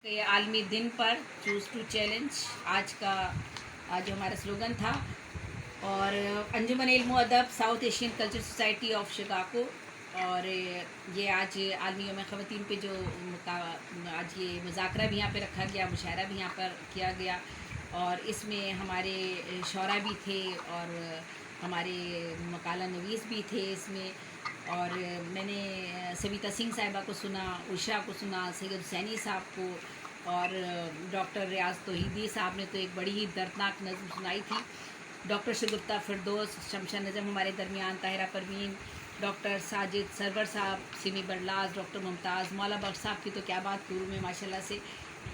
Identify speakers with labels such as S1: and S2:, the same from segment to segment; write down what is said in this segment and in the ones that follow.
S1: ये आलमी दिन पर चूज़ टू चैलेंज आज जो हमारा स्लोगन था। और अंजुमन इल्म व अदब south Asian culture society of Chicago, और ये आज आलमी यौम ख़वातीन पे जो आज ये मुज़ाकरा भी यहाँ पे रखा गया, मुशायरा भी यहाँ पर किया गया, और इसमें हमारे शौरा भी थे और हमारे मकाला नवीस भी थे इसमें। और मैंने सविता सिंह साहिबा को सुना, उषा को सुना, सैयद हुसैनी साहब को, और डॉक्टर रियाज तौहीदी साहब ने तो एक बड़ी ही दर्दनाक नज़्म सुनाई थी। डॉक्टर शगुफ्ता फिरदौस, शमशा नज़म हमारे दरमियान, ताहिरा परवीन, डॉक्टर साजिद सरवर साहब, सिमी बरलाज, डॉक्टर मुमताज़, मौला बख्श साहब की तो क्या बात करूँ मैं माशाल्लाह से।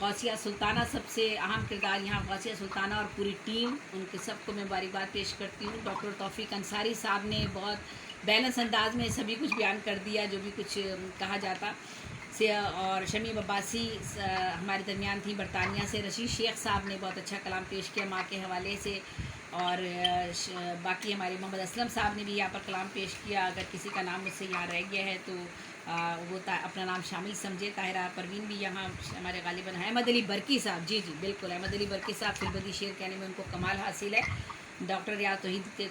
S1: गौसिया सुल्ताना सबसे अहम किरदार यहाँ, गौसिया सुल्ताना और पूरी टीम, उनके सबको मैं मुबारकबाद पेश करती हूँ। डॉक्टर तौफीक अंसारी साहब ने बहुत बैलेंस अंदाज में सभी कुछ बयान कर दिया जो भी कुछ कहा जाता से। और शमीम अब्बासी हमारे दरमियान थी बरतानिया से। रशीद शेख साहब ने बहुत अच्छा कलाम पेश किया माँ के हवाले से। और बाकी हमारे मोहम्मद असलम साहब ने भी यहाँ पर कलाम पेश किया। अगर किसी का नाम मुझसे यहाँ रह गया है तो वो अपना नाम शामिल समझे। ताहिरा परवीन भी यहाँ हमारे गालिबन है। अहमद अली बरकी साहब, जी बिल्कुल, अहमद अली बरकी साहब फिरबदी शेर कहने में उनको कमाल हासिल है। डॉक्टर रियाज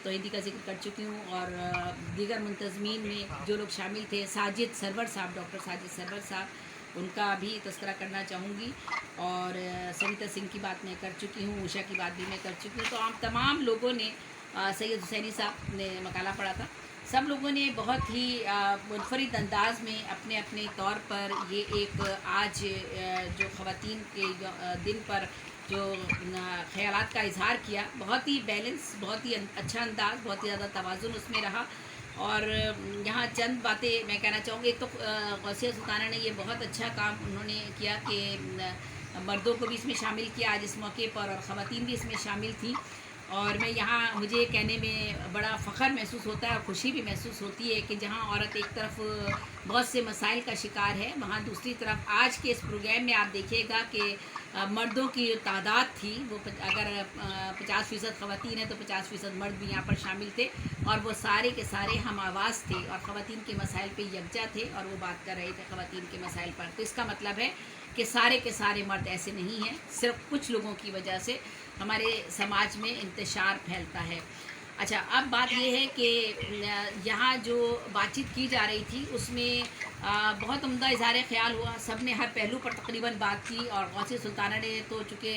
S1: तौहीदी का जिक्र कर चुकी हूँ। और दीगर मुंतज़मीन में जो लोग शामिल थे, साजिद सरवर साहब, डॉक्टर साजिद सरवर साहब, उनका भी तज़किरा करना चाहूँगी। और सविता सिंह की बात मैं कर चुकी हूँ, उषा की बात भी मैं कर चुकी हूँ। तो हम तमाम लोगों ने, सैयद हुसैनी साहब ने मकाला पढ़ा था, सब लोगों ने बहुत ही मुनफरिद अंदाज में अपने अपने तौर पर ये एक आज जो ख़वातीन के दिन पर जो ख़यालात का इजहार किया, बहुत ही बैलेंस, बहुत ही अच्छा अंदाज़, बहुत ही ज़्यादा तवाज़ुन उसमें रहा। और यहाँ चंद बातें मैं कहना चाहूँगी। एक तो गौसिया सुल्ताना ने ये बहुत अच्छा काम उन्होंने किया कि मर्दों को भी इसमें शामिल किया आज इस मौके पर, और ख़वातीन भी इसमें शामिल थी। और मैं यहाँ, मुझे कहने में बड़ा फ़ख्र महसूस होता है और ख़ुशी भी महसूस होती है कि जहाँ औरत एक तरफ बहुत से मसाइल का शिकार है, वहाँ दूसरी तरफ आज के इस प्रोग्राम में आप देखिएगा कि मर्दों की जो तादाद थी वो अगर 50% ख़वातीन है तो 50% मर्द भी यहाँ पर शामिल थे, और वो सारे के सारे हम आवाज़ थे और ख़वातीन के मसाइल पे यकजा थे और वो बात कर रहे थे ख़वातीन के मसाइल पर। तो इसका मतलब है कि सारे के सारे मर्द ऐसे नहीं हैं, सिर्फ कुछ लोगों की वजह से हमारे समाज में इंतशार फैलता है। अच्छा, अब बात यह है कि यहाँ जो बातचीत की जा रही थी उसमें बहुत उम्दा इज़हार ख्याल हुआ, सब ने हर पहलू पर तकरीबन बात की। और गौसिया सुल्ताना ने तो चूँकि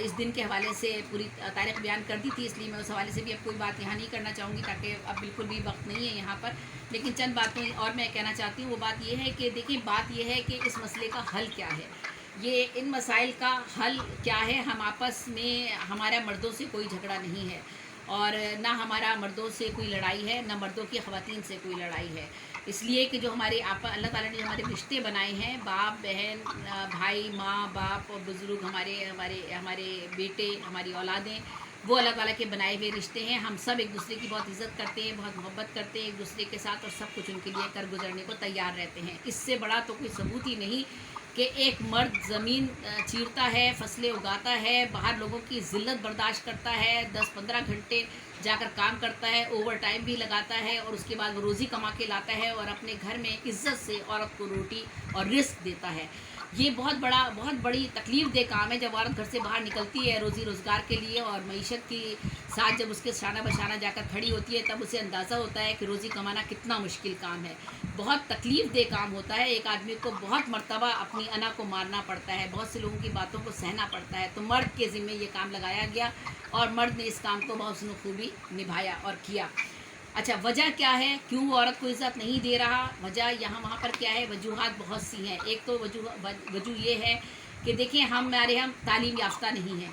S1: इस दिन के हवाले से पूरी तारीख़ बयान कर दी थी, इसलिए मैं उस हवाले से भी अब कोई बात यहाँ नहीं करना चाहूँगी, ताकि अब बिल्कुल भी वक्त नहीं है यहाँ पर। लेकिन चंद बातें और मैं कहना चाहती हूँ। वो बात यह है कि देखिए, बात यह है कि इस मसले का हल क्या है, ये इन मसाइल का हल क्या है। हम आपस में, हमारा मर्दों से कोई झगड़ा नहीं है और ना हमारा मर्दों से कोई लड़ाई है, ना मर्दों की ख़वातीन से कोई लड़ाई है। इसलिए कि जो हमारे अल्लाह ताला ने जो हमारे रिश्ते बनाए हैं, बाप बहन, भाई, माँ बाप और बुज़ुर्ग, हमारे बेटे, हमारी औलादें, वो अल्लाह ताला के बनाए हुए रिश्ते हैं। हम सब एक दूसरे की बहुत इज़्ज़त करते हैं, बहुत मोहब्बत करते हैं एक दूसरे के साथ, और सब कुछ उनके लिए कर गुजरने को तैयार रहते हैं। इससे बड़ा तो कोई सबूत ही नहीं कि एक मर्द ज़मीन चीरता है, फसलें उगाता है, बाहर लोगों की ज़िल्लत बर्दाश्त करता है, 10-15 घंटे जाकर काम करता है, ओवर टाइम भी लगाता है, और उसके बाद वो रोज़ी कमा के लाता है और अपने घर में इज़्ज़त से औरत को रोटी और रिस्क देता है। ये बहुत बड़ी तकलीफ़ दे काम है जब औरत घर से बाहर निकलती है रोज़ी रोज़गार के लिए, और मईशत की साथ जब उसके शाना बशाना जाकर खड़ी होती है, तब उसे अंदाज़ा होता है कि रोज़ी कमाना कितना मुश्किल काम है, बहुत तकलीफ़ दे काम होता है। एक आदमी को बहुत मर्तबा अपनी अना को मारना पड़ता है, बहुत से लोगों की बातों को सहना पड़ता है। तो मर्द के ज़िम्मे ये काम लगाया गया और मर्द ने इस काम को बहुत खूबी निभाया और किया। अच्छा, वजह क्या है, क्यों वो औरत को इज़्ज़त नहीं दे रहा, वजह यहाँ वहाँ पर क्या है, वजूहात बहुत सी हैं। एक तो वजह ये है कि देखिए, हम तालीम याफ्ता नहीं हैं।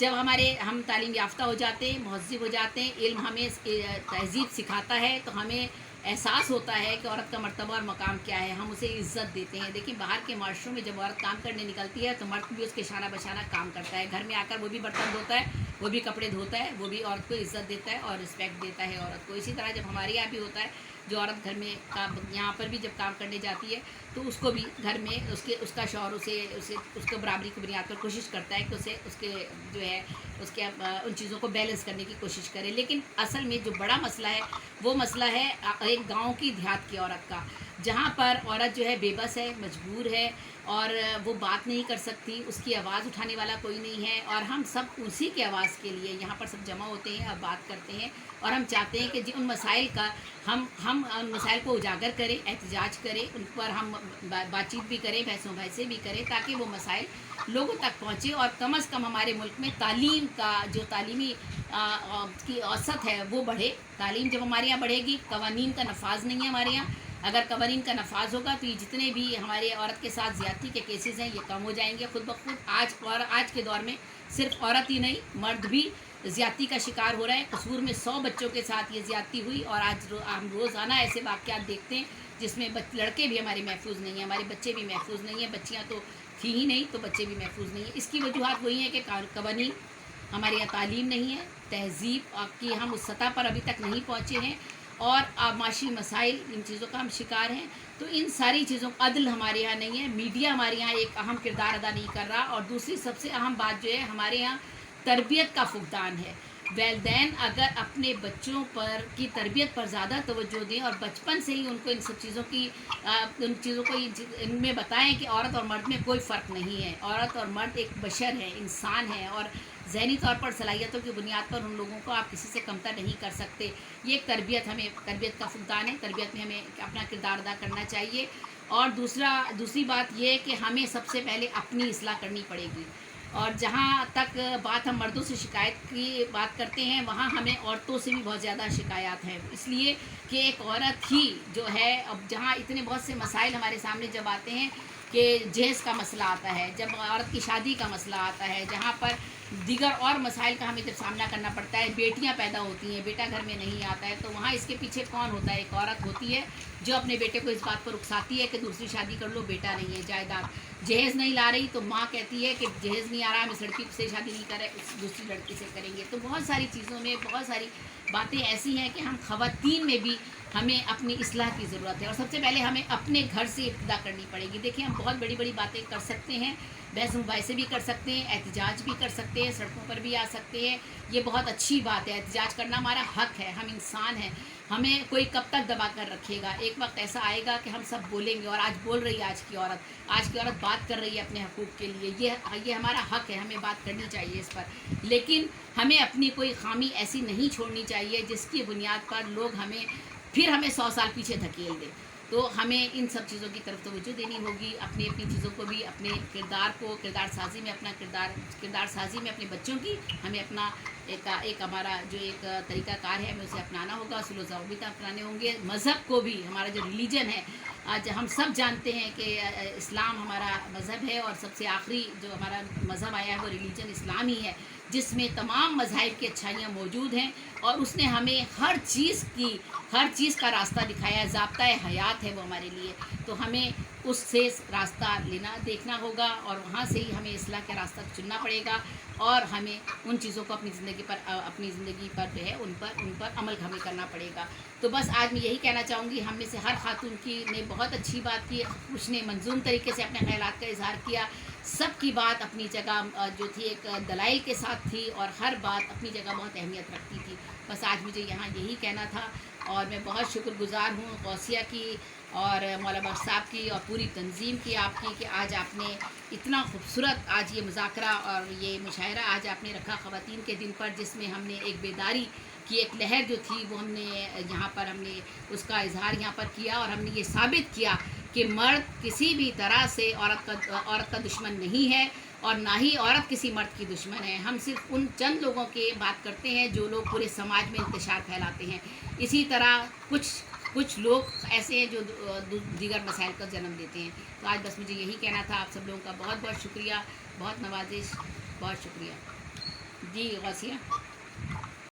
S1: जब हम तालीम याफ्ता हो जाते हैं, महज़्ज़ब हो जाते हैं, इल्म हमें तहज़ीब सिखाता है, तो हमें एहसास होता है कि औरत का मर्तबा और मकाम क्या है, हम उसे इज़्ज़त देते हैं। देखिए, बाहर के माशरों में जब औरत काम करने निकलती है तो मर्द भी उसके शाना बशाना काम करता है, घर में आकर वो भी बर्तन धोता है, वो भी कपड़े धोता है, वो भी औरत को इज़्ज़त देता है और रिस्पेक्ट देता है औरत को। इसी तरह जब हमारे यहाँ भी होता है, जो औरत घर में काम, यहाँ पर भी जब काम करने जाती है तो उसको भी घर में उसका शौहर उसको बराबरी की बुनियाद पर कोशिश करता है कि उसके जो है उसके उन चीज़ों को बैलेंस करने की कोशिश करे। लेकिन असल में जो बड़ा मसला है वो मसला है एक गांव की देहात की औरत का। جہاں پر عورت جو ہے بے بس ہے، مجبور ہے اور وہ بات نہیں کر سکتی، اس کی آواز اٹھانے والا کوئی نہیں ہے، اور ہم سب اسی کی آواز کے لیے یہاں پر سب جمع ہوتے ہیں اور بات کرتے ہیں، اور ہم چاہتے ہیں کہ ان مسائل کا ہم ان مسائل کو اجاگر کریں، احتجاج کریں، ان پر ہم بات چیت بھی کریں، بحث و بحثیں بھی کریں، تاکہ وہ مسائل لوگوں تک پہنچے، اور کم از کم ہمارے ملک میں تعلیم کا جو تعلیمی کی اوسط ہے وہ بڑھے۔ تعلیم جب ہمارے یہاں بڑھے گی، قوانین کا نفاذ نہیں ہے ہمارے یہاں، اگر قوانین کا نفاذ ہوگا تو یہ جتنے بھی ہمارے عورت کے ساتھ زیادتی کے کیسز ہیں یہ کم ہو جائیں گے خود بخود۔ آج کے دور میں صرف عورت ہی نہیں، مرد بھی زیادتی کا شکار ہو رہا ہے۔ قصور میں 100 بچوں کے ساتھ یہ زیادتی ہوئی، اور آج ہم روزانہ ایسے واقعات دیکھتے ہیں جس میں لڑکے بھی ہمارے محفوظ نہیں ہیں، ہمارے بچے بھی محفوظ نہیں ہیں، بچیاں تو تھی ہی نہیں تو بچے بھی محفوظ نہیں ہیں۔ اس کی وجوہات وہی ہیں کہ قوانین، ہمارے یہاں تعلیم نہیں ہے، تہذیب کی ہم اس سطح پر ابھی تک نہیں پہنچے ہیں، اور معاشی مسائل، ان چیزوں کا ہم شکار ہیں۔ تو ان ساری چیزوں، عدل ہمارے یہاں نہیں ہے، میڈیا ہمارے یہاں ایک اہم کردار ادا نہیں کر رہا، اور دوسری سب سے اہم بات جو ہے ہمارے یہاں تربیت کا فقدان ہے۔ والدین اگر اپنے بچوں پر کی تربیت پر زیادہ توجہ دیں اور بچپن سے ہی ان کو ان سب چیزوں کی کو ان میں بتائیں کہ عورت اور مرد میں کوئی فرق نہیں ہے، عورت اور مرد ایک بشر ہے، انسان ہے، اور ذہنی طور پر صلاحیتوں کی بنیاد پر ان لوگوں کو آپ کسی سے کمتر نہیں کر سکتے۔ یہ ایک تربیت کا فقدان ہے، تربیت میں ہمیں اپنا کردار ادا کرنا چاہیے۔ اور دوسری بات یہ ہے کہ ہمیں سب سے پہلے اپنی اصلاح کرنی پڑے گی، اور جہاں تک بات ہم مردوں سے شکایت کی بات کرتے ہیں، وہاں ہمیں عورتوں سے بھی بہت زیادہ شکایات ہیں، اس لیے کہ ایک عورت ہی جو ہے، اب جہاں اتنے بہت سے مسائل ہمارے سامنے جب آتے ہیں کہ جہیز کا مسئلہ آتا ہے، جب عورت کی شادی کا مسئلہ آتا ہے، جہاں پر دیگر اور مسائل کا ہمیں جب سامنا کرنا پڑتا ہے، بیٹیاں پیدا ہوتی ہیں، بیٹا گھر میں نہیں آتا ہے، تو وہاں اس کے پیچھے کون ہوتا ہے؟ ایک عورت ہوتی ہے جو اپنے بیٹے کو اس بات پر اکساتی ہے کہ دوسری شادی کر لو، بیٹا نہیں ہے، جائیداد جہیز نہیں لا رہی تو ماں کہتی ہے کہ جہیز نہیں آ رہا، ہم اس لڑکی سے شادی نہیں کر رہے، اس دوسری لڑکی سے کریں گے۔ تو بہت ساری چیزوں میں بہت ساری باتیں ایسی ہیں کہ ہم خواتین میں بھی ہمیں اپنی اصلاح کی ضرورت ہے، اور سب سے پہلے ہمیں اپنے گھر سے ابتدا کرنی پڑے گی۔ دیکھیں، ہم بہت بڑی بڑی باتیں کر سکتے ہیں، بحث مباحثے بھی کر سکتے ہیں، احتجاج بھی کر سکتے ہیں، سڑکوں پر بھی آ سکتے ہیں، یہ بہت اچھی بات ہے، احتجاج کرنا ہمارا حق ہے، ہم انسان ہیں، ہمیں کوئی کب تک دبا کر رکھے گا؟ ایک وقت ایسا آئے گا کہ ہم سب بولیں گے، اور آج بول رہی ہے آج کی عورت بات کر رہی ہے اپنے حقوق کے لیے، یہ ہمارا حق ہے، ہمیں بات کرنی چاہیے اس پر، لیکن ہمیں اپنی کوئی خامی ایسی نہیں چھوڑنی چاہیے جس کی بنیاد پر لوگ ہمیں 100 سال پیچھے دھکیل دیں۔ تو ہمیں ان سب چیزوں کی طرف توجہ دینی ہوگی، اپنی چیزوں کو بھی، اپنے کردار سازی میں کردار سازی میں اپنے بچوں کی ہمیں اپنا ایک ہمارا جو ایک طریقہ کار ہے ہمیں اسے اپنانا ہوگا، اصول و ضوابط اپنانے ہوں گے۔ مذہب کو بھی، ہمارا جو ریلیجن ہے، آج ہم سب جانتے ہیں کہ اسلام ہمارا مذہب ہے، اور سب سے آخری جو ہمارا مذہب آیا ہے وہ ریلیجن اسلام ہی ہے، جس میں تمام مذاہب کی اچھائیاں موجود ہیں، اور اس نے ہمیں ہر چیز کا راستہ دکھایا ہے، ضابطۂ حیات ہے وہ ہمارے لیے، تو ہمیں اس سے راستہ دیکھنا ہوگا، اور وہاں سے ہی ہمیں اصلاح کا راستہ چننا پڑے گا، اور ہمیں ان چیزوں کو اپنی زندگی پر جو ہے ان پر عمل ہمیں کرنا پڑے گا۔ تو بس آج میں یہی کہنا چاہوں گی، ہم میں سے ہر خاتون نے بہت اچھی بات کی، کچھ نے منظوم طریقے سے اپنے خیالات کا اظہار کیا، سب کی بات اپنی جگہ جو تھی ایک دلائل کے ساتھ تھی، اور ہر بات اپنی جگہ بہت اہمیت رکھتی تھی۔ بس آج مجھے یہاں یہی کہنا تھا، اور میں بہت شکر گزار ہوں غوثیہ کی اور مولا بخش صاحب کی اور پوری تنظیم کی، آپ کی، کہ آج آپ نے اتنا خوبصورت آج یہ مذاکرہ اور یہ مشاعرہ آج آپ نے رکھا خواتین کے دن پر، جس میں ہم نے ایک بیداری کی ایک لہر جو تھی وہ ہم نے یہاں پر اس کا اظہار یہاں پر کیا، اور ہم نے یہ ثابت کیا کہ مرد کسی بھی طرح سے عورت کا دشمن نہیں ہے، اور نہ ہی عورت کسی مرد کی دشمن ہے۔ ہم صرف ان چند لوگوں کی بات کرتے ہیں جو لوگ پورے سماج میں انتشار پھیلاتے ہیں، اسی طرح کچھ لوگ ایسے ہیں جو دیگر مسائل کا جنم دیتے ہیں۔ تو آج بس مجھے یہی کہنا تھا، آپ سب لوگوں کا بہت بہت شکریہ، بہت نوازش، بہت شکریہ۔ جی غوثیہ۔